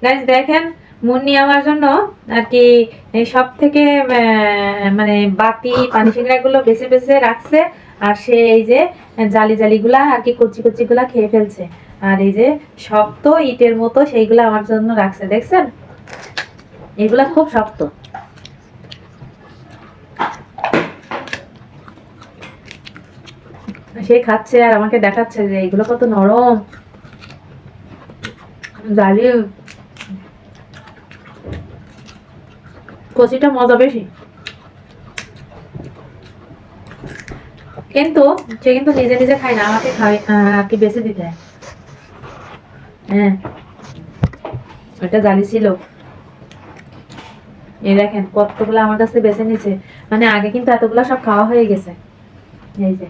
Guys দেখেন, মুন্নি আমার জন্য আর কি এই সব থেকে মানে বাতি পানি সিংড়া গুলো বেছে বেছে রাখছে। আর সে এই যে জালি জালি গুলা আর কি কচি কচি গুলা খেয়ে ফেলছে। আর এই যে শক্ত ইটের মতো সেইগুলা আমার জন্য রাখছে, দেখছেন? এগুলা খুব শক্ত। সে খাচ্ছে আর আমাকে দেখাচ্ছে যে এগুলো কত নরম জালি, কচিটা মজা বেশি। কিন্তু সে কিন্তু নিজে নিজে খায় না, আমাকে খাওয়াই আর কি বেছে দিতে হয়। হ্যাঁ, ওটা জালি ছিল। এই দেখেন কতগুলো আমার কাছে বেছে নিছে, মানে আগে কিন্তু এতগুলো সব খাওয়া হয়ে গেছে। এই যে